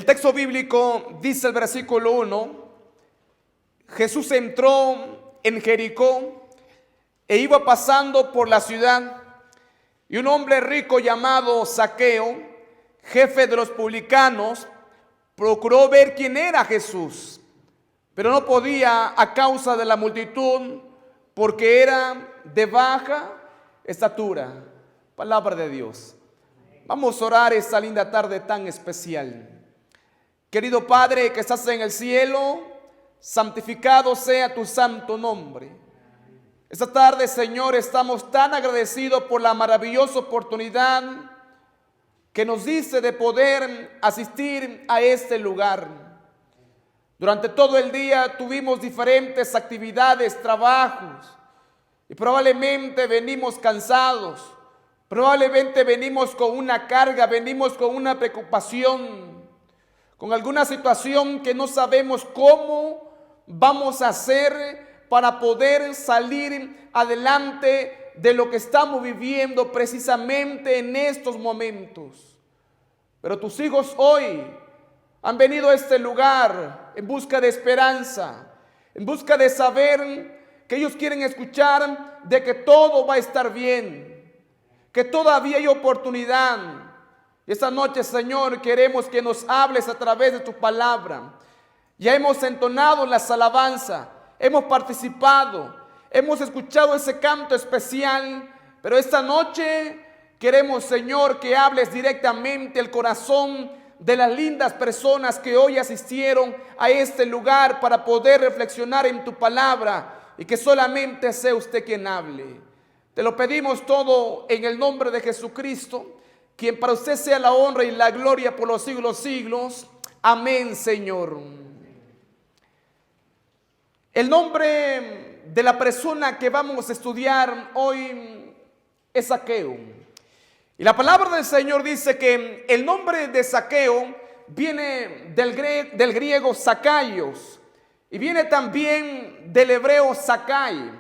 El texto bíblico dice el versículo 1, Jesús entró en Jericó e iba pasando por la ciudad, y un hombre rico llamado Zaqueo, jefe de los publicanos, procuró ver quién era Jesús, pero no podía a causa de la multitud, porque era de baja estatura. Palabra de Dios. Vamos a orar esta linda tarde tan especial. Querido Padre que estás en el cielo, santificado sea tu santo nombre. Esta tarde, Señor, estamos tan agradecidos por la maravillosa oportunidad que nos diste de poder asistir a este lugar. Durante todo el día tuvimos diferentes actividades, trabajos, y probablemente venimos cansados, probablemente venimos con una carga, venimos con una preocupación, con alguna situación que no sabemos cómo vamos a hacer para poder salir adelante de lo que estamos viviendo precisamente en estos momentos. Pero tus hijos hoy han venido a este lugar en busca de esperanza, en busca de saber que ellos quieren escuchar de que todo va a estar bien, que todavía hay oportunidad. Y esta noche, Señor, queremos que nos hables a través de tu palabra. Ya hemos entonado las alabanzas, hemos participado, hemos escuchado ese canto especial, pero esta noche queremos, Señor, que hables directamente al corazón de las lindas personas que hoy asistieron a este lugar para poder reflexionar en tu palabra y que solamente sea usted quien hable. Te lo pedimos todo en el nombre de Jesucristo, quien para usted sea la honra y la gloria por los siglos siglos. Amén, Señor. El nombre de la persona que vamos a estudiar hoy es Zaqueo. Y la palabra del Señor dice que el nombre de Zaqueo viene del griego Zacaios y viene también del hebreo Zakai.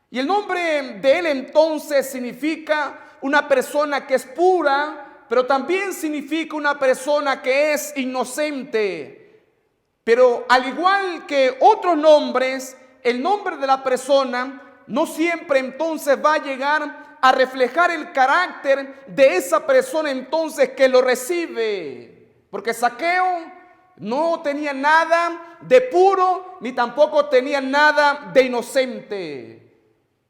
Y el nombre de él entonces significa una persona que es pura, pero también significa una persona que es inocente. Pero al igual que otros nombres, el nombre de la persona no siempre entonces va a llegar a reflejar el carácter de esa persona entonces que lo recibe. Porque Zaqueo no tenía nada de puro, ni tampoco tenía nada de inocente.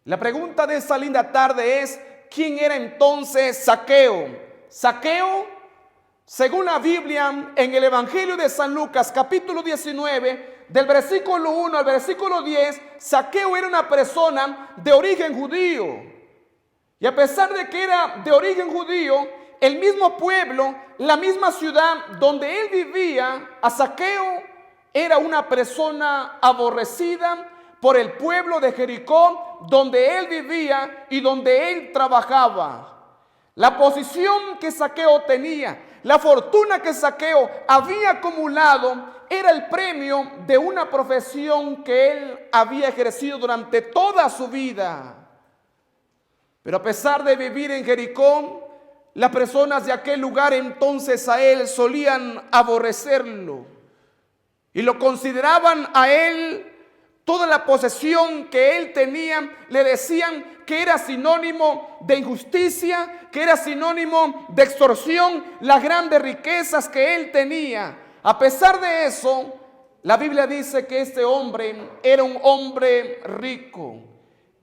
La pregunta de esta linda tarde es, ¿quién era entonces Zaqueo? Zaqueo, según la Biblia, en el Evangelio de San Lucas, capítulo 19, del versículo 1 al versículo 10, Zaqueo era una persona de origen judío. Y a pesar de que era de origen judío, el mismo pueblo, la misma ciudad donde él vivía, a Zaqueo era una persona aborrecida por el pueblo de Jericó, donde él vivía y donde él trabajaba. La posición que Zaqueo tenía, la fortuna que Zaqueo había acumulado, era el premio de una profesión que él había ejercido durante toda su vida. Pero a pesar de vivir en Jericó, las personas de aquel lugar entonces a él solían aborrecerlo y lo consideraban a él, toda la posesión que él tenía, le decían que era sinónimo de injusticia, que era sinónimo de extorsión, las grandes riquezas que él tenía. A pesar de eso, la Biblia dice que este hombre era un hombre rico.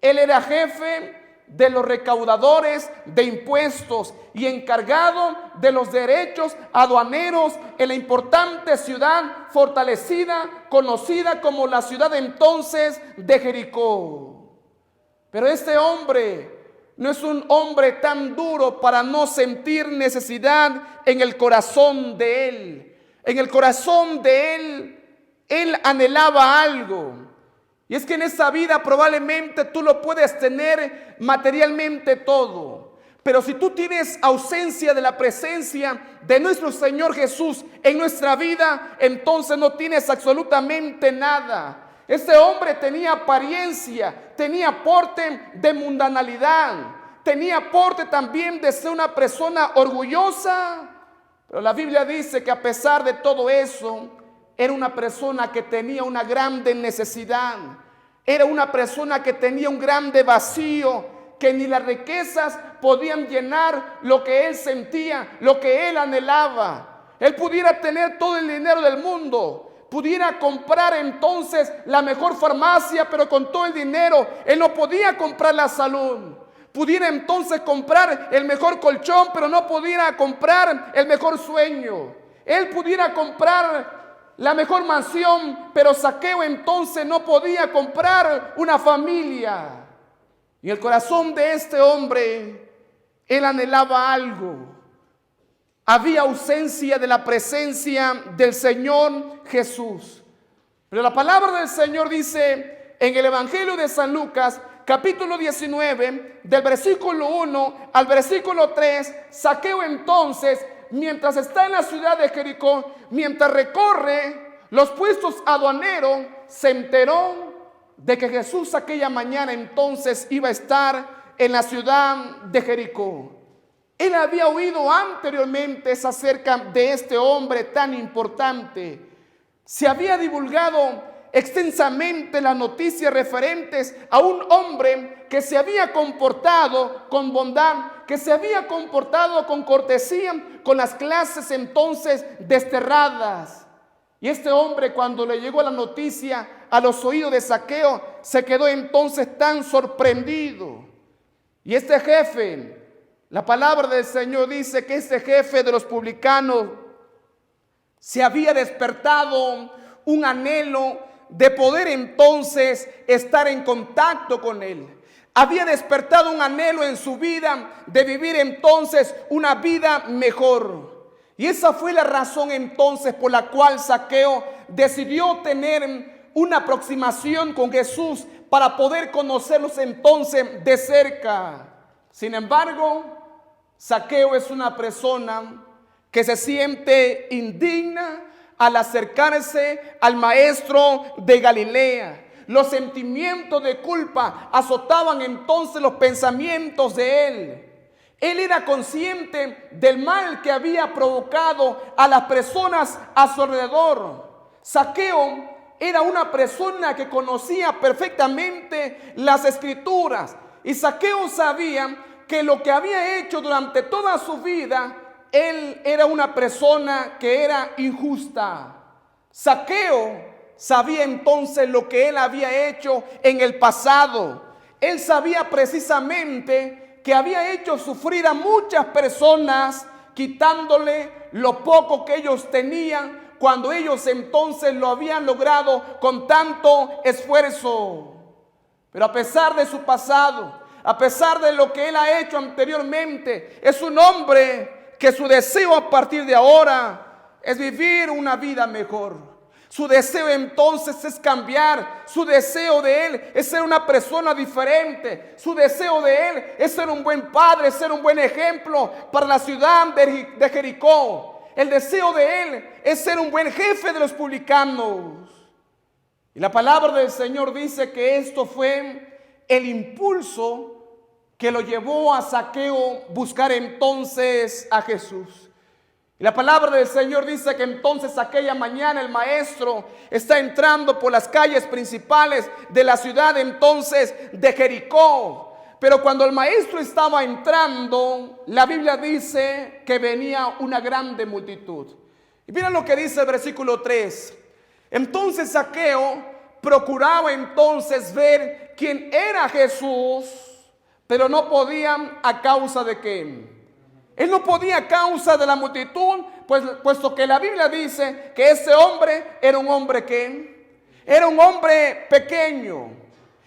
Él era jefe de los recaudadores de impuestos y encargado de los derechos aduaneros en la importante ciudad fortalecida, conocida como la ciudad entonces de Jericó. Pero este hombre no es un hombre tan duro para no sentir necesidad en el corazón de él. En el corazón de él anhelaba algo. Y es que en esta vida probablemente tú lo puedes tener materialmente todo, pero si tú tienes ausencia de la presencia de nuestro Señor Jesús en nuestra vida, entonces no tienes absolutamente nada. Este hombre tenía apariencia, tenía porte de mundanalidad, tenía porte también de ser una persona orgullosa, Pero la Biblia dice que a pesar de todo eso, era una persona que tenía una grande necesidad. Era una persona que tenía un grande vacío, que ni las riquezas podían llenar lo que él sentía, lo que él anhelaba. Él pudiera tener todo el dinero del mundo, pudiera comprar entonces la mejor farmacia, pero con todo el dinero él no podía comprar la salud. Pudiera entonces comprar el mejor colchón, pero no pudiera comprar el mejor sueño. Él pudiera comprar la mejor mansión, pero Zaqueo entonces no podía comprar una familia. Y el corazón de este hombre, él anhelaba algo. Había ausencia de la presencia del Señor Jesús. Pero la palabra del Señor dice en el Evangelio de San Lucas, capítulo 19, del versículo 1 al versículo 3, Zaqueo entonces, mientras está en la ciudad de Jericó, mientras recorre los puestos aduaneros, se enteró de que Jesús aquella mañana entonces iba a estar en la ciudad de Jericó. Él había oído anteriormente acerca de este hombre tan importante. Se había divulgado extensamente las noticias referentes a un hombre que se había comportado con bondad, que se había comportado con cortesía con las clases entonces desterradas. Y este hombre, cuando le llegó la noticia a los oídos de Zaqueo, se quedó entonces tan sorprendido. Y este jefe, la palabra del Señor dice que este jefe de los publicanos se había despertado un anhelo de poder entonces estar en contacto con él. Había despertado un anhelo en su vida de vivir entonces una vida mejor. Y esa fue la razón entonces por la cual Zaqueo decidió tener una aproximación con Jesús para poder conocerlos entonces de cerca. Sin embargo, Zaqueo es una persona que se siente indigna al acercarse al maestro de Galilea. Los sentimientos de culpa azotaban entonces los pensamientos de él. Él era consciente del mal que había provocado a las personas a su alrededor. Zaqueo era una persona que conocía perfectamente las escrituras. Y Zaqueo sabía que lo que había hecho durante toda su vida, él era una persona que era injusta. Zaqueo sabía entonces lo que él había hecho en el pasado. Él sabía precisamente que había hecho sufrir a muchas personas, quitándole lo poco que ellos tenían, cuando ellos entonces lo habían logrado con tanto esfuerzo. Pero a pesar de su pasado, a pesar de lo que él ha hecho anteriormente, es un hombre que su deseo a partir de ahora es vivir una vida mejor. Su deseo entonces es cambiar. Su deseo de él es ser una persona diferente. Su deseo de él es ser un buen padre, ser un buen ejemplo para la ciudad de Jericó. El deseo de él es ser un buen jefe de los publicanos. Y la palabra del Señor dice que esto fue el impulso que lo llevó a Zaqueo buscar entonces a Jesús. Y la palabra del Señor dice que entonces aquella mañana el maestro está entrando por las calles principales de la ciudad entonces de Jericó. Pero cuando el maestro estaba entrando, la Biblia dice que venía una grande multitud. Y miren lo que dice el versículo 3. Entonces Zaqueo procuraba entonces ver quién era Jesús, pero no podía a causa de qué. Él no podía a causa de la multitud, puesto que la Biblia dice que ese hombre era un hombre que era un hombre pequeño.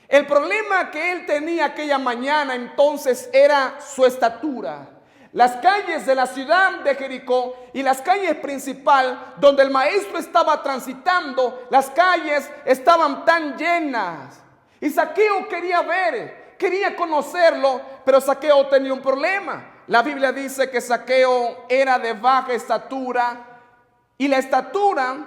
El problema que él tenía aquella mañana entonces era su estatura. Las calles de la ciudad de Jericó y las calles principales donde el maestro estaba transitando, las calles estaban tan llenas. Y Zaqueo quería ver, quería conocerlo, pero Zaqueo tenía un problema. La Biblia dice que Zaqueo era de baja estatura y la estatura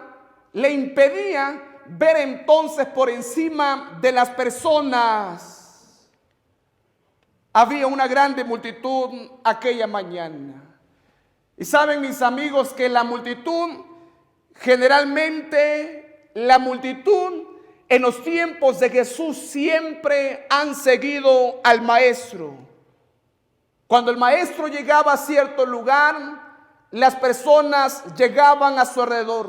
le impedía ver entonces por encima de las personas. Había una grande multitud aquella mañana. Y saben, mis amigos, que generalmente la multitud en los tiempos de Jesús siempre han seguido al maestro. Cuando el maestro llegaba a cierto lugar, las personas llegaban a su alrededor.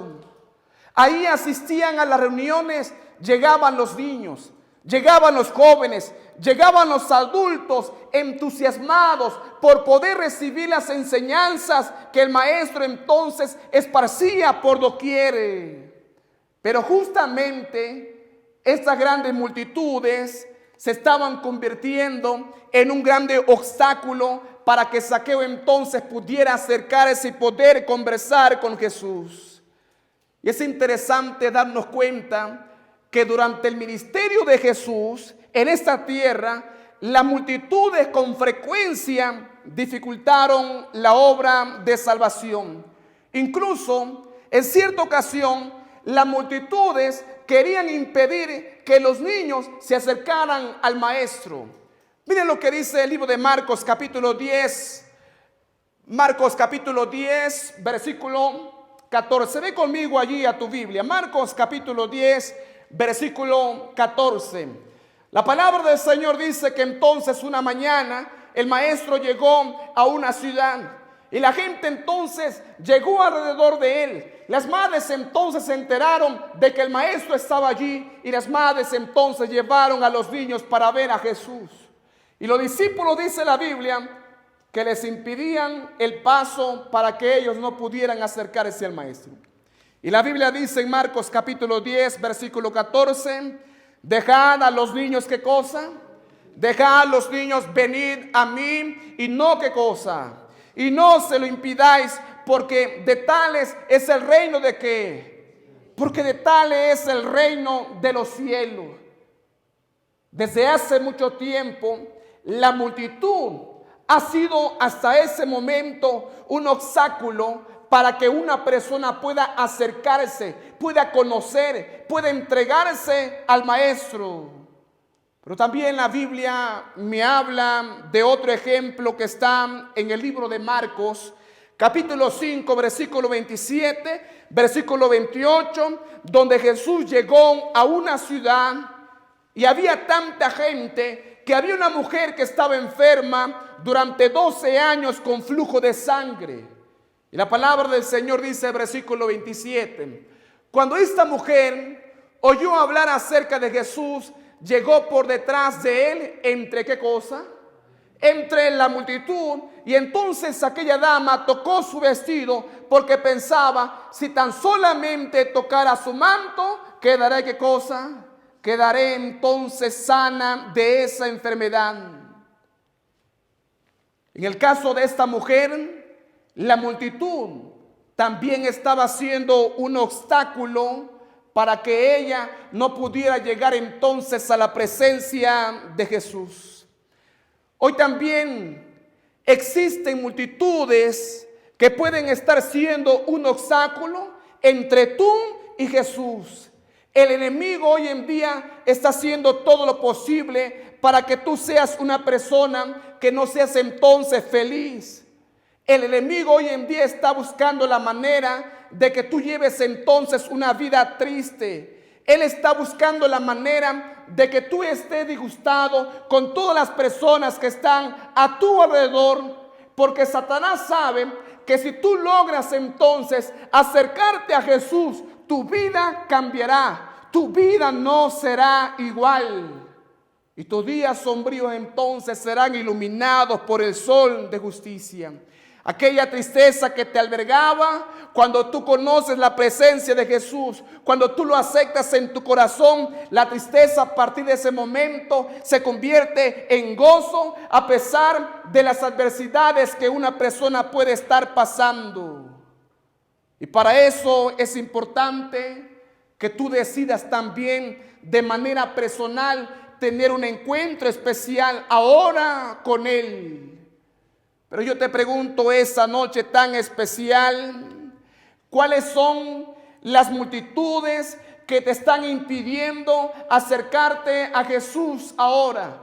Ahí asistían a las reuniones, llegaban los niños, llegaban los jóvenes, llegaban los adultos entusiasmados por poder recibir las enseñanzas que el maestro entonces esparcía por doquier. Pero justamente estas grandes multitudes se estaban convirtiendo en un grande obstáculo para que Zaqueo entonces pudiera acercarse y poder conversar con Jesús. Y es interesante darnos cuenta que durante el ministerio de Jesús en esta tierra, las multitudes con frecuencia dificultaron la obra de salvación. Incluso en cierta ocasión, las multitudes querían impedir que los niños se acercaran al maestro. Miren lo que dice el libro de Marcos capítulo 10. Marcos capítulo 10, versículo 14. Ve conmigo allí a tu Biblia. Marcos capítulo 10, versículo 14. La palabra del Señor dice que entonces una mañana el maestro llegó a una ciudad y la gente entonces llegó alrededor de él. Las madres entonces se enteraron de que el maestro estaba allí y las madres entonces llevaron a los niños para ver a Jesús. Y los discípulos, dice la Biblia, que les impidían el paso para que ellos no pudieran acercarse al maestro. Y la Biblia dice en Marcos capítulo 10, versículo 14, dejad a los niños, ¿qué cosa? Dejad a los niños venir a mí y no, ¿qué cosa? Y no se lo impidáis, porque de tales es el reino de ¿qué? Porque de tales es el reino de los cielos. Desde hace mucho tiempo, la multitud ha sido hasta ese momento un obstáculo para que una persona pueda acercarse, pueda conocer, pueda entregarse al maestro. Pero también la Biblia me habla de otro ejemplo que está en el libro de Marcos, capítulo 5, versículo 27, versículo 28, donde Jesús llegó a una ciudad y había tanta gente que había una mujer que estaba enferma durante 12 años con flujo de sangre. Y la palabra del Señor dice, versículo 27, cuando esta mujer oyó hablar acerca de Jesús, llegó por detrás de él, ¿entre qué cosa? Entre la multitud, y entonces aquella dama tocó su vestido porque pensaba, si tan solamente tocara su manto, ¿quedaré qué cosa? Quedaré entonces sana de esa enfermedad. En el caso de esta mujer, la multitud también estaba siendo un obstáculo para que ella no pudiera llegar entonces a la presencia de Jesús. Hoy también existen multitudes que pueden estar siendo un obstáculo entre tú y Jesús. El enemigo hoy en día está haciendo todo lo posible para que tú seas una persona que no seas entonces feliz. El enemigo hoy en día está buscando la manera de que tú lleves entonces una vida triste. Él está buscando la manera de que tú estés disgustado con todas las personas que están a tu alrededor, porque Satanás sabe que si tú logras entonces acercarte a Jesús, tu vida cambiará, tu vida no será igual. Y tus días sombríos entonces serán iluminados por el sol de justicia. Aquella tristeza que te albergaba, cuando tú conoces la presencia de Jesús, cuando tú lo aceptas en tu corazón, la tristeza a partir de ese momento se convierte en gozo a pesar de las adversidades que una persona puede estar pasando. Y para eso es importante que tú decidas también de manera personal tener un encuentro especial ahora con Él. Pero yo te pregunto esa noche tan especial, ¿cuáles son las multitudes que te están impidiendo acercarte a Jesús ahora?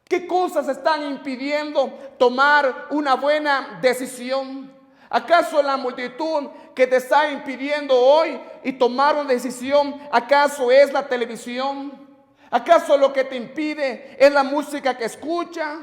¿Qué cosas están impidiendo tomar una buena decisión? ¿Acaso la multitud que te está impidiendo hoy y tomar una decisión, acaso es la televisión? ¿Acaso lo que te impide es la música que escucha?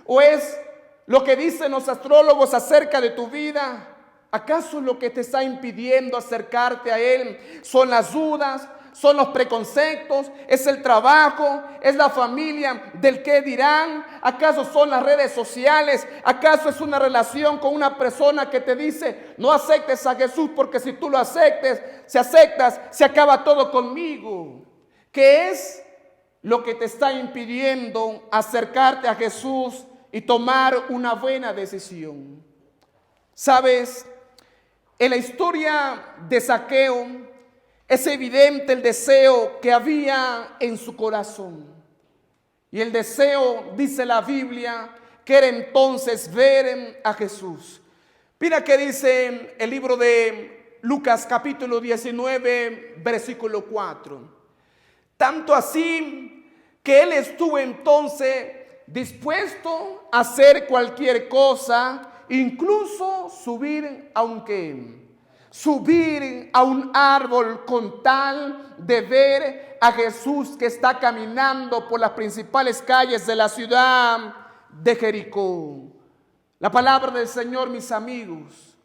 ¿O es lo que dicen los astrólogos acerca de tu vida? ¿Acaso lo que te está impidiendo acercarte a Él son las dudas, son los preconceptos, es el trabajo, es la familia del qué dirán? ¿Acaso son las redes sociales? ¿Acaso es una relación con una persona que te dice no aceptes a Jesús porque si tú lo aceptas, se acaba todo conmigo? ¿Qué es lo que te está impidiendo acercarte a Jesús y tomar una buena decisión? ¿Sabes? En la historia de Zaqueo es evidente el deseo que había en su corazón. Y el deseo, dice la Biblia, que era entonces ver a Jesús. Mira que dice el libro de Lucas capítulo 19, versículo 4. Tanto así que él estuvo entonces dispuesto a hacer cualquier cosa, incluso subir a un árbol con tal de ver a Jesús que está caminando por las principales calles de la ciudad de Jericó. La palabra del Señor, mis amigos,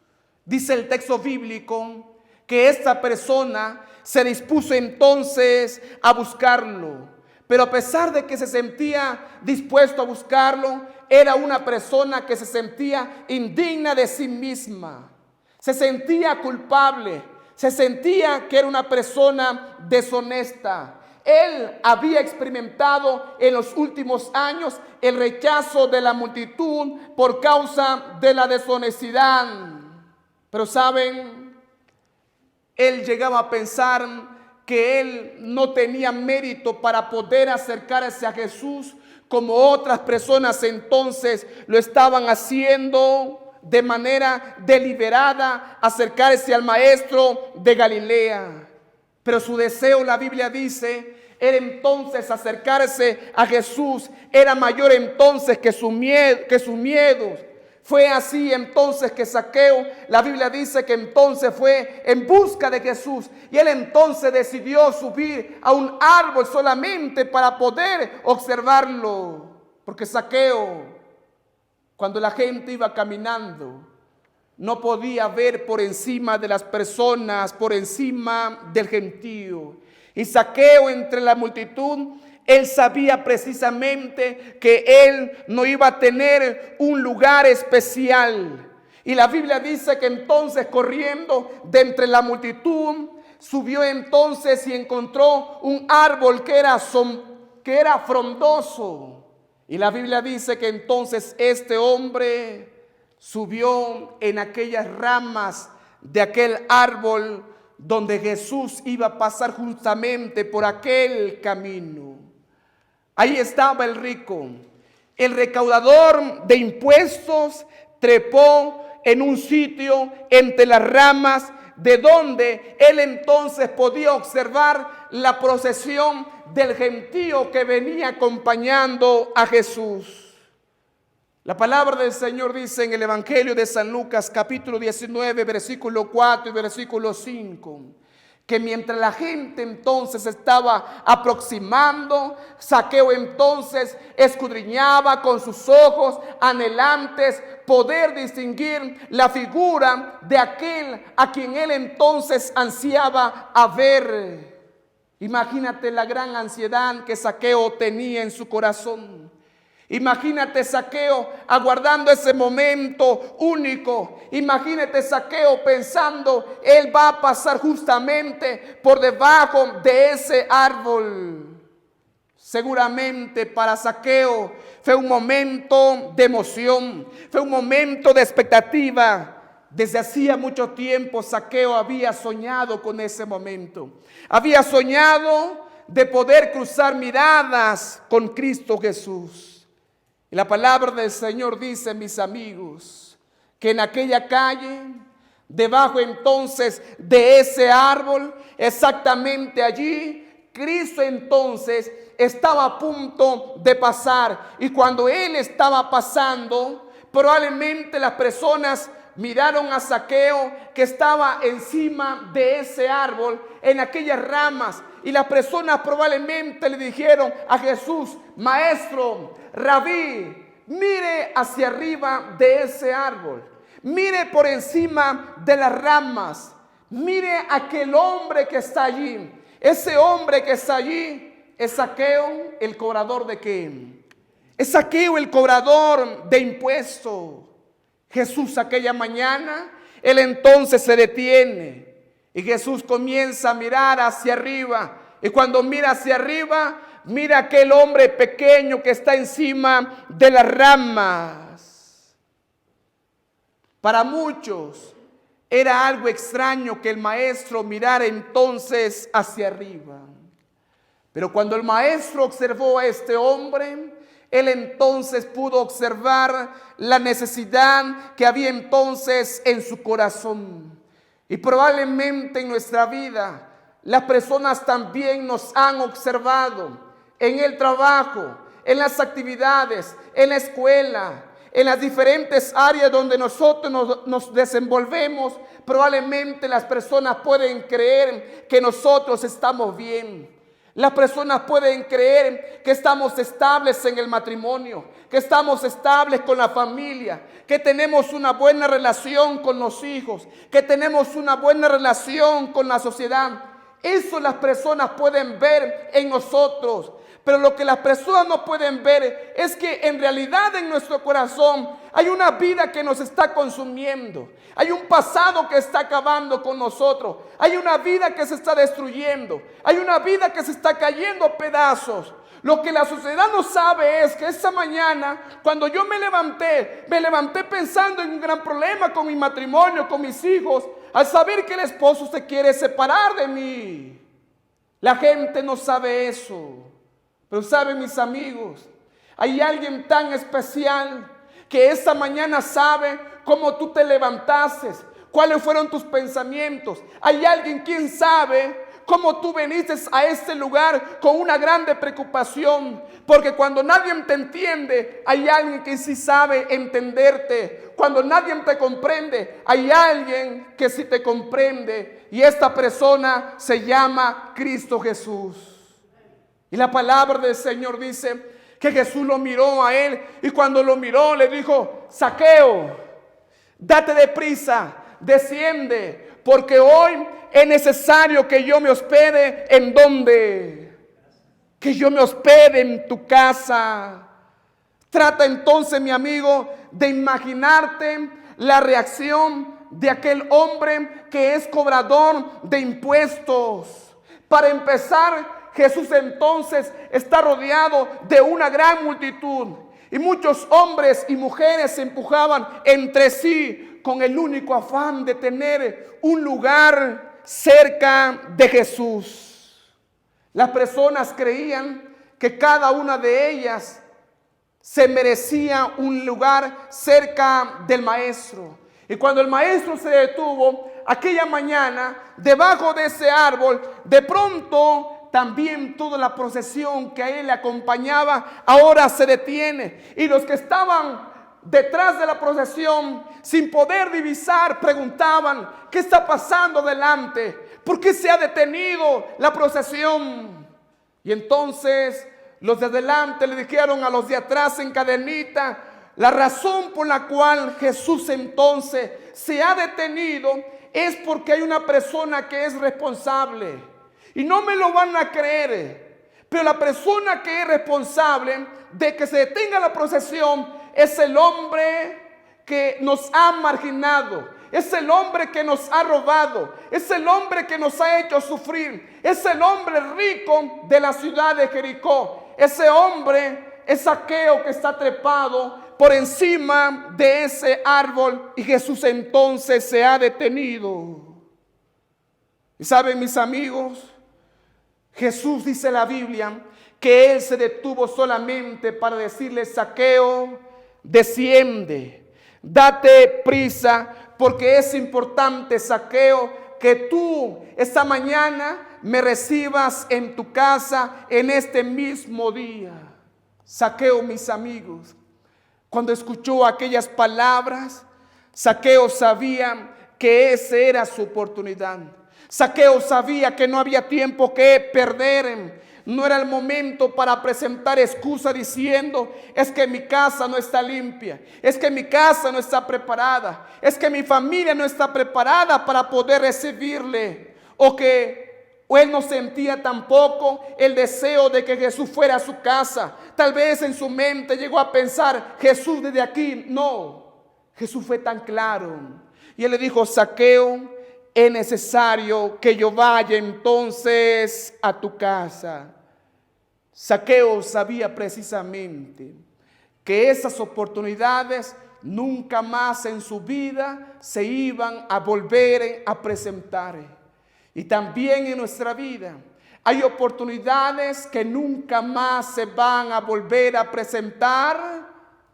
dice el texto bíblico que esta persona se dispuso entonces a buscarlo. Pero a pesar de que se sentía dispuesto a buscarlo, era una persona que se sentía indigna de sí misma. Se sentía culpable, se sentía que era una persona deshonesta. Él había experimentado en los últimos años el rechazo de la multitud por causa de la deshonestidad. Pero saben, él llegaba a pensar que él no tenía mérito para poder acercarse a Jesús como otras personas entonces lo estaban haciendo de manera deliberada, acercarse al maestro de Galilea. Pero su deseo, la Biblia dice, era entonces acercarse a Jesús, era mayor entonces que sus miedos. Fue así entonces que Zaqueo, la Biblia dice que entonces fue en busca de Jesús. Y él entonces decidió subir a un árbol solamente para poder observarlo. Porque Zaqueo, cuando la gente iba caminando, no podía ver por encima de las personas, por encima del gentío. Y Zaqueo entre la multitud, él sabía precisamente que él no iba a tener un lugar especial. Y la Biblia dice que entonces corriendo de entre la multitud, subió entonces y encontró un árbol que era frondoso. Y la Biblia dice que entonces este hombre subió en aquellas ramas de aquel árbol donde Jesús iba a pasar justamente por aquel camino. Ahí estaba el rico, el recaudador de impuestos, trepó en un sitio entre las ramas de donde él entonces podía observar la procesión del gentío que venía acompañando a Jesús. La palabra del Señor dice en el Evangelio de San Lucas capítulo 19 versículo 4 y versículo 5 que mientras la gente entonces estaba aproximando, Zaqueo entonces escudriñaba con sus ojos anhelantes poder distinguir la figura de aquel a quien él entonces ansiaba a ver. Imagínate la gran ansiedad que Zaqueo tenía en su corazón. Imagínate Zaqueo aguardando ese momento único. Imagínate Zaqueo pensando, él va a pasar justamente por debajo de ese árbol. Seguramente para Zaqueo fue un momento de emoción, fue un momento de expectativa. Desde hacía mucho tiempo Zaqueo había soñado con ese momento. Había soñado de poder cruzar miradas con Cristo Jesús. Y la palabra del Señor dice, mis amigos, que en aquella calle, debajo entonces de ese árbol, exactamente allí, Cristo entonces estaba a punto de pasar. Y cuando Él estaba pasando, probablemente las personas miraron a Zaqueo que estaba encima de ese árbol, en aquellas ramas, y las personas probablemente le dijeron a Jesús: maestro, rabí, mire hacia arriba de ese árbol, mire por encima de las ramas, mire aquel hombre que está allí. Ese hombre que está allí es Zaqueo, el cobrador de qué? Es Zaqueo, el cobrador de impuestos. Jesús aquella mañana, él entonces se detiene y Jesús comienza a mirar hacia arriba. Y cuando mira hacia arriba, mira aquel hombre pequeño que está encima de las ramas. Para muchos era algo extraño que el maestro mirara entonces hacia arriba. Pero cuando el maestro observó a este hombre, él entonces pudo observar la necesidad que había entonces en su corazón. Y probablemente en nuestra vida las personas también nos han observado en el trabajo, en las actividades, en la escuela, en las diferentes áreas donde nosotros nos desenvolvemos. Probablemente las personas pueden creer que nosotros estamos bien. Las personas pueden creer que estamos estables en el matrimonio, que estamos estables con la familia, que tenemos una buena relación con los hijos, que tenemos una buena relación con la sociedad. Eso las personas pueden ver en nosotros. Pero lo que las personas no pueden ver es que en realidad en nuestro corazón hay una vida que nos está consumiendo. Hay un pasado que está acabando con nosotros. Hay una vida que se está destruyendo. Hay una vida que se está cayendo a pedazos. Lo que la sociedad no sabe es que esa mañana, cuando yo me levanté pensando en un gran problema con mi matrimonio, con mis hijos, al saber que el esposo se quiere separar de mí. La gente no sabe eso. Pero saben, mis amigos, hay alguien tan especial que esta mañana sabe cómo tú te levantaste, cuáles fueron tus pensamientos. Hay alguien quien sabe cómo tú viniste a este lugar con una grande preocupación. Porque cuando nadie te entiende, hay alguien que sí sabe entenderte. Cuando nadie te comprende, hay alguien que sí te comprende. Y esta persona se llama Cristo Jesús. Y la palabra del Señor dice que Jesús lo miró a él, y cuando lo miró le dijo: Zaqueo, date deprisa, desciende, porque hoy es necesario que yo me hospede. ¿En dónde? Que yo me hospede en tu casa. Trata entonces, mi amigo, de imaginarte la reacción de aquel hombre que es cobrador de impuestos. Para empezar, Jesús entonces está rodeado de una gran multitud, y muchos hombres y mujeres se empujaban entre sí con el único afán de tener un lugar cerca de Jesús. Las personas creían que cada una de ellas se merecía un lugar cerca del maestro. Y cuando el maestro se detuvo aquella mañana debajo de ese árbol, de pronto también toda la procesión que a él le acompañaba ahora se detiene. Y los que estaban detrás de la procesión, sin poder divisar, preguntaban: ¿qué está pasando delante? ¿Por qué se ha detenido la procesión? Y entonces los de adelante le dijeron a los de atrás en cadenita la razón por la cual Jesús entonces se ha detenido es porque hay una persona que es responsable. Y no me lo van a creer, pero la persona que es responsable de que se detenga la procesión es el hombre que nos ha marginado, es el hombre que nos ha robado, es el hombre que nos ha hecho sufrir, es el hombre rico de la ciudad de Jericó. Ese hombre es Zaqueo, que está trepado por encima de ese árbol, y Jesús entonces se ha detenido. Y saben, mis amigos, Jesús, dice la Biblia, que él se detuvo solamente para decirle: Zaqueo, desciende, date prisa, porque es importante, Zaqueo, que tú esta mañana me recibas en tu casa en este mismo día. Zaqueo, mis amigos, cuando escuchó aquellas palabras, Zaqueo sabía que esa era su oportunidad. Zaqueo sabía que no había tiempo que perder. No era el momento para presentar excusa diciendo: es que mi casa no está limpia, es que mi casa no está preparada, es que mi familia no está preparada para poder recibirle. O él no sentía tampoco el deseo de que Jesús fuera a su casa. Tal vez en su mente llegó a pensar: Jesús desde aquí. No, Jesús fue tan claro. Y él le dijo: Zaqueo, es necesario que yo vaya entonces a tu casa. Zaqueo sabía precisamente que esas oportunidades nunca más en su vida se iban a volver a presentar. Y también en nuestra vida hay oportunidades que nunca más se van a volver a presentar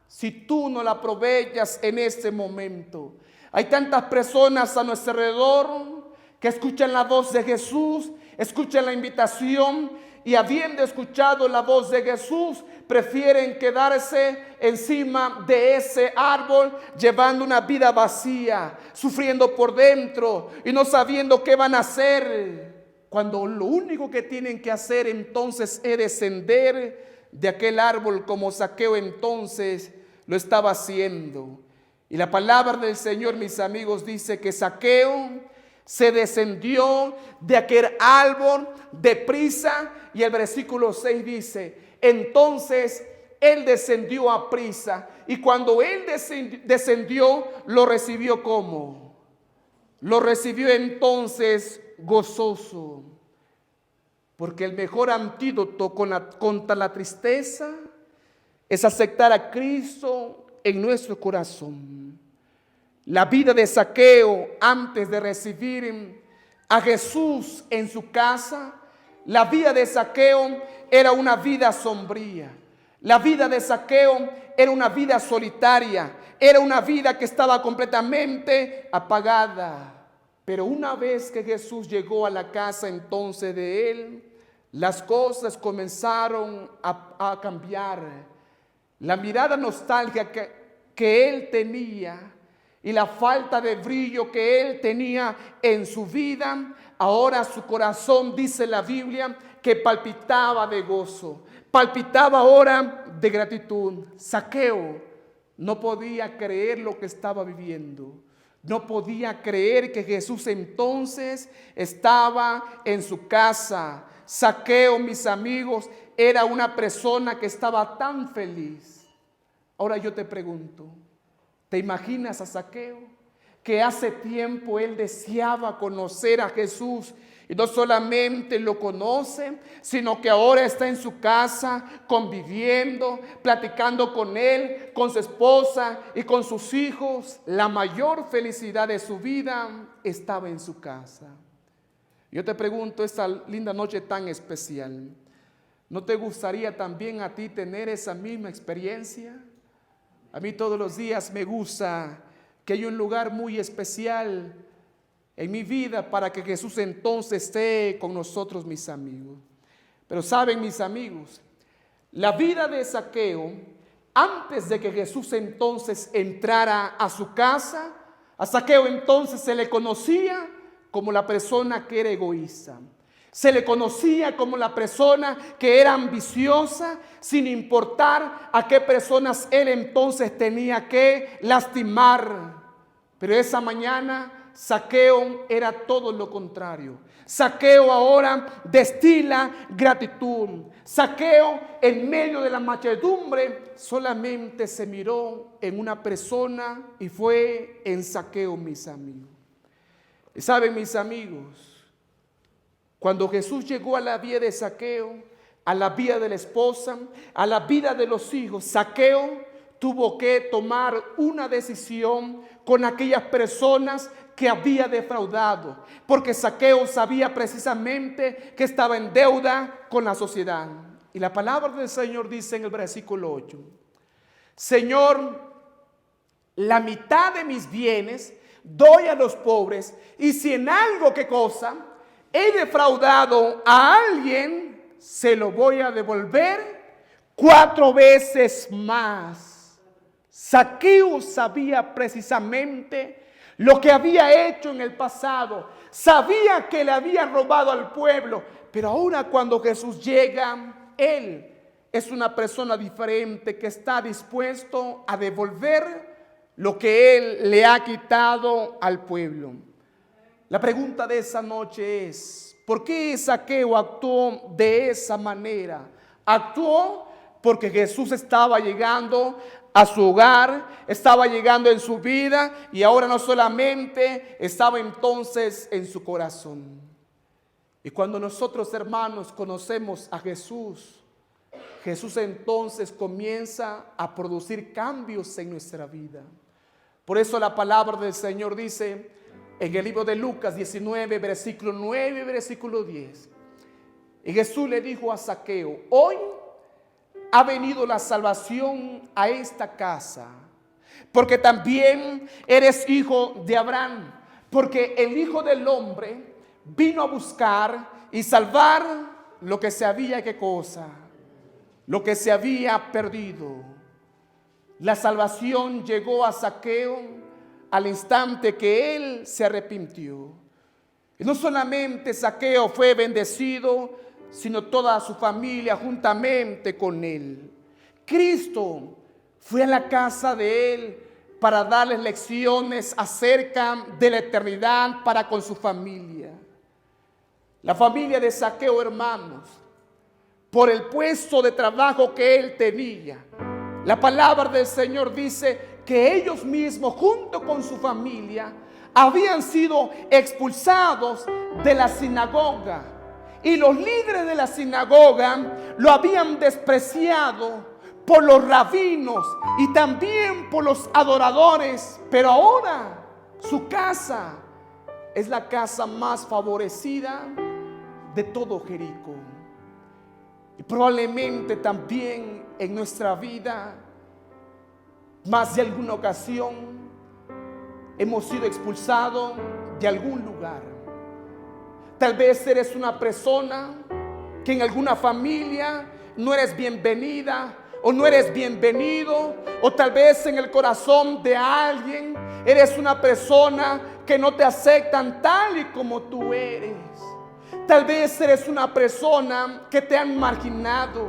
si tú no la aprovechas en este momento. Hay tantas personas a nuestro alrededor que escuchan la voz de Jesús, escuchan la invitación, y habiendo escuchado la voz de Jesús, prefieren quedarse encima de ese árbol, llevando una vida vacía, sufriendo por dentro y no sabiendo qué van a hacer, cuando lo único que tienen que hacer entonces es descender de aquel árbol, como Zaqueo entonces lo estaba haciendo. Y la palabra del Señor, mis amigos, dice que Zaqueo se descendió de aquel árbol deprisa, y el versículo 6 dice: entonces él descendió a prisa, y cuando él descendió, lo recibió como, lo recibió entonces gozoso, porque el mejor antídoto contra la tristeza es aceptar a Cristo en nuestro corazón. La vida de Zaqueo, antes de recibir a Jesús en su casa, la vida de Zaqueo era una vida sombría. La vida de Zaqueo era una vida solitaria, era una vida que estaba completamente apagada. Pero una vez que Jesús llegó a la casa entonces de él, las cosas comenzaron a cambiar. La mirada nostálgica que él tenía y la falta de brillo que él tenía en su vida, ahora su corazón, dice la Biblia, que palpitaba de gozo, palpitaba ahora de gratitud. Zaqueo no podía creer lo que estaba viviendo. No podía creer que Jesús entonces estaba en su casa. Zaqueo, mis amigos, era una persona que estaba tan feliz. Ahora yo te pregunto, ¿te imaginas a Zaqueo? Que hace tiempo él deseaba conocer a Jesús, y no solamente lo conoce, sino que ahora está en su casa conviviendo, platicando con él, con su esposa y con sus hijos. La mayor felicidad de su vida estaba en su casa. Yo te pregunto, esta linda noche tan especial, ¿no te gustaría también a ti tener esa misma experiencia? A mí todos los días me gusta que hay un lugar muy especial en mi vida para que Jesús entonces esté con nosotros, mis amigos. Pero saben, mis amigos, la vida de Zaqueo, antes de que Jesús entonces entrara a su casa, a Zaqueo entonces se le conocía como la persona que era egoísta. Se le conocía como la persona que era ambiciosa, sin importar a qué personas él entonces tenía que lastimar. Pero esa mañana Zaqueo era todo lo contrario. Zaqueo ahora destila gratitud. Zaqueo, en medio de la muchedumbre, solamente se miró en una persona, y fue en Zaqueo, mis amigos. Y saben, mis amigos, cuando Jesús llegó a la vida de Zaqueo, a la vida de la esposa, a la vida de los hijos, Zaqueo tuvo que tomar una decisión con aquellas personas que había defraudado, porque Zaqueo sabía precisamente que estaba en deuda con la sociedad. Y la palabra del Señor dice en el versículo 8: Señor, la mitad de mis bienes doy a los pobres, y si en algo que cosa he defraudado a alguien, se lo voy a devolver 4 veces más. Zaqueo sabía precisamente lo que había hecho en el pasado. Sabía que le había robado al pueblo. Pero ahora cuando Jesús llega, Él es una persona diferente que está dispuesto a devolver lo que Él le ha quitado al pueblo. La pregunta de esa noche es, ¿por qué Zaqueo actuó de esa manera? Actuó porque Jesús estaba llegando a su hogar, estaba llegando en su vida y ahora no solamente estaba entonces en su corazón. Y cuando nosotros, hermanos, conocemos a Jesús, Jesús entonces comienza a producir cambios en nuestra vida. Por eso la palabra del Señor dice en el libro de Lucas 19, versículo 9, versículo 10. Y Jesús le dijo a Zaqueo, hoy ha venido la salvación a esta casa, porque también eres hijo de Abraham, porque el Hijo del Hombre vino a buscar y salvar lo que se había, ¿qué cosa? Lo que se había perdido. La salvación llegó a Zaqueo al instante que él se arrepintió. Y no solamente Zaqueo fue bendecido, sino toda su familia juntamente con él. Cristo fue a la casa de él para darles lecciones acerca de la eternidad para con su familia. La familia de Zaqueo, hermanos, por el puesto de trabajo que él tenía, la palabra del Señor dice que ellos mismos, junto con su familia, habían sido expulsados de la sinagoga. Y los líderes de la sinagoga lo habían despreciado por los rabinos y también por los adoradores. Pero ahora su casa es la casa más favorecida de todo Jericó. Y probablemente también en nuestra vida, más de alguna ocasión, hemos sido expulsados de algún lugar. Tal vez eres una persona que en alguna familia no eres bienvenida o no eres bienvenido, o tal vez en el corazón de alguien eres una persona que no te aceptan tal y como tú eres. Tal vez eres una persona que te han marginado.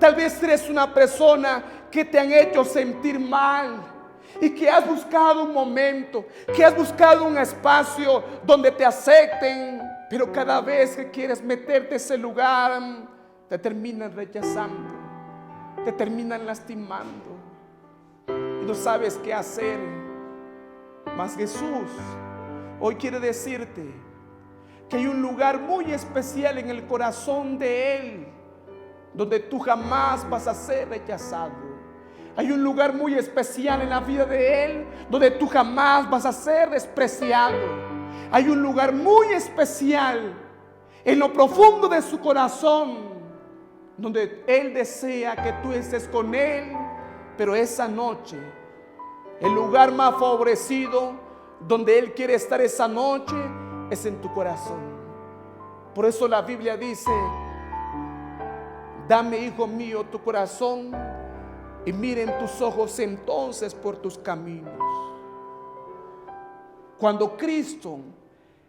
Tal vez eres una persona que te han hecho sentir mal y que has buscado un momento, que has buscado un espacio donde te acepten, pero cada vez que quieres meterte a ese lugar, te terminan rechazando, te terminan lastimando y no sabes qué hacer. Mas Jesús hoy quiere decirte que hay un lugar muy especial en el corazón de Él, donde tú jamás vas a ser rechazado. Hay un lugar muy especial en la vida de Él, donde tú jamás vas a ser despreciado. Hay un lugar muy especial en lo profundo de su corazón, donde Él desea que tú estés con Él. Pero esa noche, el lugar más favorecido donde Él quiere estar esa noche es en tu corazón. Por eso la Biblia dice: dame, hijo mío, tu corazón, y miren tus ojos entonces por tus caminos. Cuando Cristo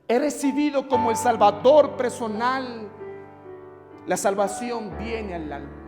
es recibido como el Salvador personal, la salvación viene al alma.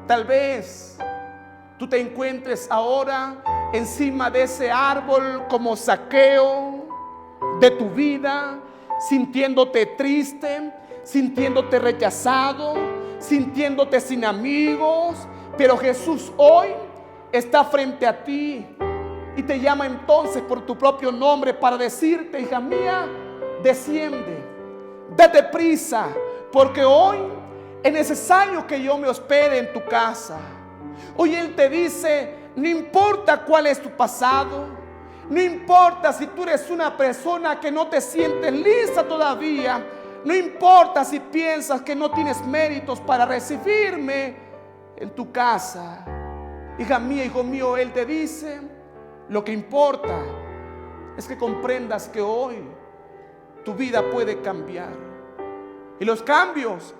Tal vez tú te encuentres ahora encima de ese árbol como Zaqueo de tu vida, sintiéndote triste, sintiéndote rechazado, sintiéndote sin amigos. Pero Jesús hoy está frente a ti y te llama entonces por tu propio nombre para decirte: hija mía, desciende, date prisa, porque hoy es necesario que yo me hospede en tu casa. Hoy Él te dice: no importa cuál es tu pasado, no importa si tú eres una persona que no te sientes lista todavía, no importa si piensas que no tienes méritos para recibirme en tu casa. Hija mía, hijo mío, Él te dice: lo que importa es que comprendas que hoy tu vida puede cambiar. Y los cambios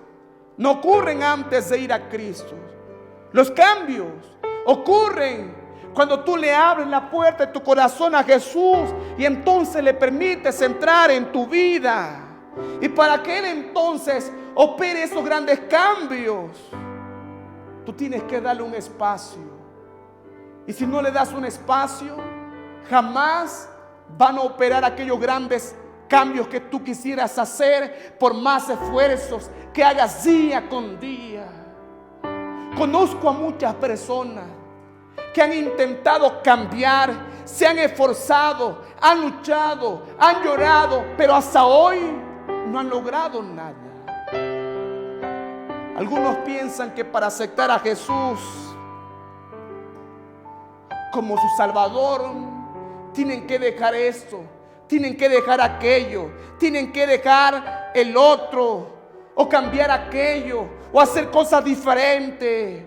no ocurren antes de ir a Cristo. Los cambios ocurren cuando tú le abres la puerta de tu corazón a Jesús y entonces le permites entrar en tu vida. Y para que Él entonces opere esos grandes cambios, tú tienes que darle un espacio. Y si no le das un espacio, jamás van a operar aquellos grandes cambios que tú quisieras hacer, por más esfuerzos que hagas día con día. Conozco a muchas personas que han intentado cambiar, se han esforzado, han luchado, han llorado, pero hasta hoy no han logrado nada. Algunos piensan que para aceptar a Jesús como su Salvador tienen que dejar esto, tienen que dejar aquello, tienen que dejar el otro, o cambiar aquello, o hacer cosas diferentes,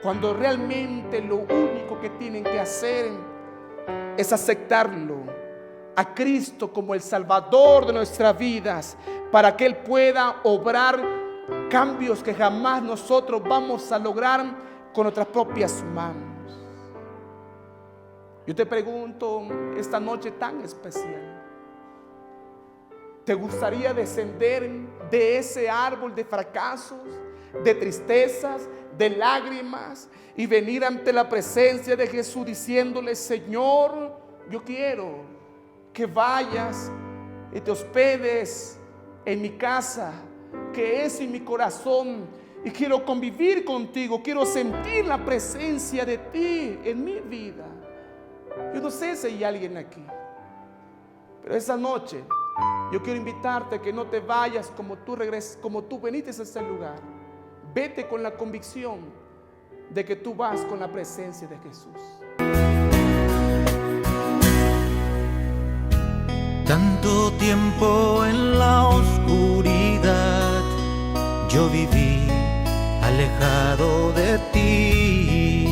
cuando realmente lo único que tienen que hacer es aceptarlo a Cristo como el Salvador de nuestras vidas, para que Él pueda obrar cambios que jamás nosotros vamos a lograr con nuestras propias manos. Yo te pregunto esta noche tan especial: ¿te gustaría descender de ese árbol de fracasos, de tristezas, de lágrimas, y venir ante la presencia de Jesús diciéndole: Señor, yo quiero que vayas y te hospedes en mi casa, que es en mi corazón, y quiero convivir contigo, quiero sentir la presencia de ti en mi vida? Yo no sé si hay alguien aquí, pero esa noche yo quiero invitarte a que no te vayas como tú regresas, como tú viniste a este lugar. Vete con la convicción de que tú vas con la presencia de Jesús. Tanto tiempo en la oscuridad yo viví alejado de ti,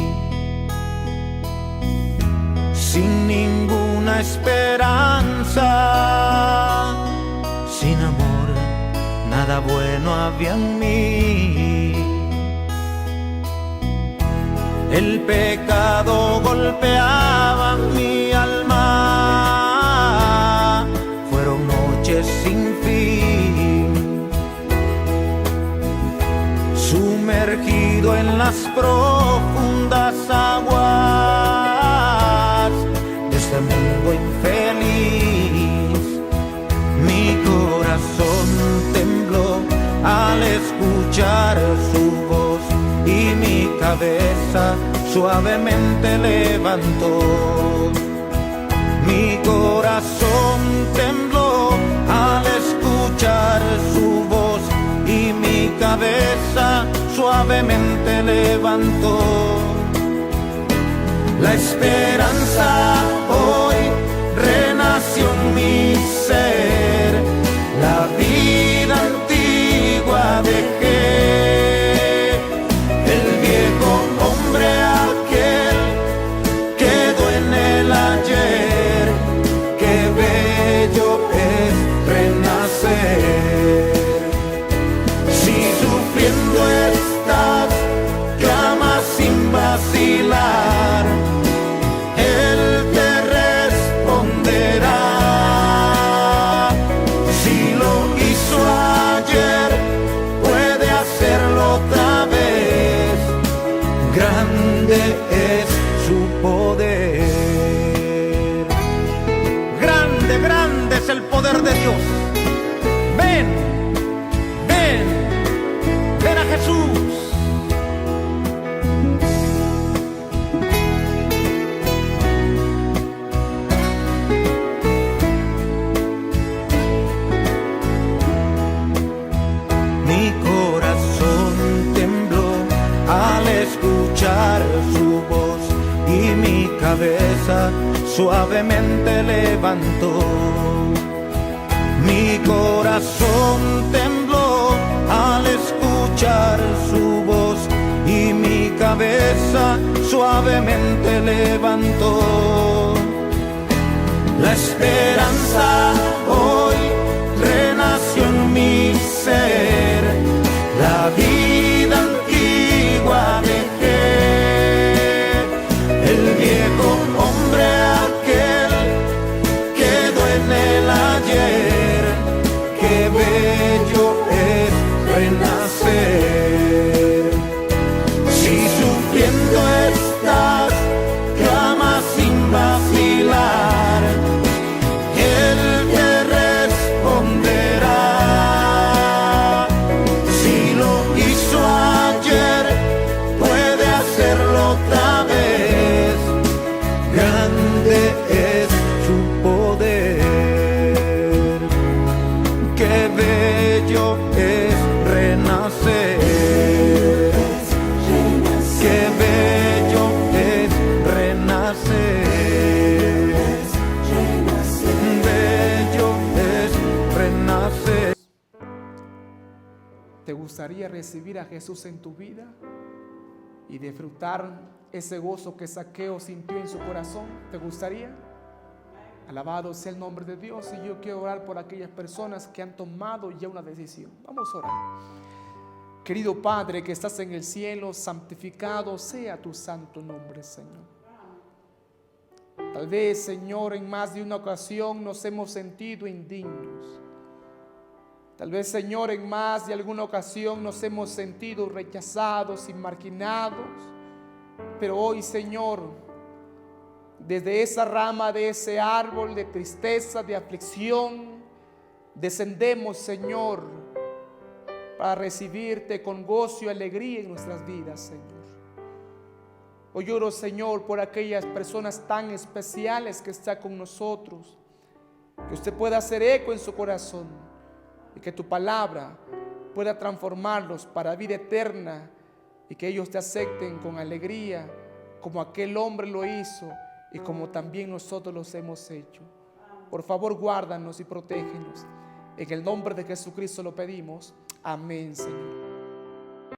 sin ninguna esperanza, sin amor, nada bueno había en mí. El pecado golpeaba mi alma, fueron noches sin fin, sumergido en las profundas aguas de este mundo infeliz. Mi corazón tembló al escuchar su voz y mi cabeza suavemente levantó. Mi corazón tembló al escuchar su voz y mi cabeza suavemente levantó. La esperanza hoy renació en mi ser, la vida antigua dejé, el viejo hombre aquel quedó en el ayer. Qué bello es renacer. Si sufriendo estás, clama sin vacilar, Él te responderá. escuchar su voz y mi cabeza suavemente levantó. Mi corazón tembló al escuchar su voz y mi cabeza suavemente levantó. La esperanza hoy renació en mi ser, la vida antigua dejé, el viejo hombre aquel quedó en el ayer, qué bello es renacer. Si sufriendo estás, clama sin vacilar, Él te responderá. Si lo hizo ayer, puede hacerlo otra vez. Grande es su poder. Qué bello es renacer. Qué bello es renacer. Bello es renacer. ¿Te gustaría recibir a Jesús en tu vida y disfrutar ese gozo que Zaqueo sintió en su corazón? ¿Te gustaría? Alabado sea el nombre de Dios. Y yo quiero orar por aquellas personas que han tomado ya una decisión. Vamos a orar. Querido Padre que estás en el cielo, santificado sea tu santo nombre, Señor. Tal vez, Señor, en más de una ocasión nos hemos sentido indignos. Tal vez, Señor, en más de alguna ocasión nos hemos sentido rechazados y marginados. Pero hoy, Señor, desde esa rama de ese árbol de tristeza, de aflicción, descendemos, Señor, para recibirte con gozo y alegría en nuestras vidas, Señor. Hoy oro, Señor, por aquellas personas tan especiales que están con nosotros, que usted pueda hacer eco en su corazón y que tu palabra pueda transformarlos para vida eterna y que ellos te acepten con alegría como aquel hombre lo hizo y como también nosotros los hemos hecho. Por favor, guárdanos y protégenos. En el nombre de Jesucristo lo pedimos. Amén, Señor.